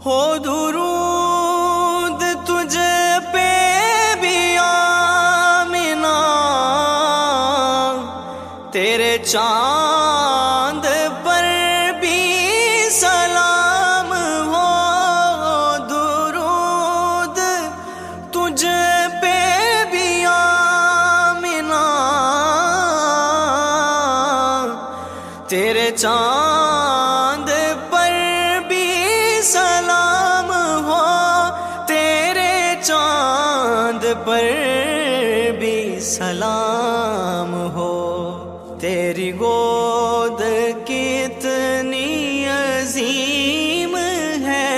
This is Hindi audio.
हो दुरूद तुझे पे भी आमिना, तेरे चांद पर भी सलाम हो। दुरूद तुझे पे भी आमिना, तेरे चांद पर भी सलाम हो। तेरे चांद पर भी सलाम हो। तेरी गोद कितनी अजीम है,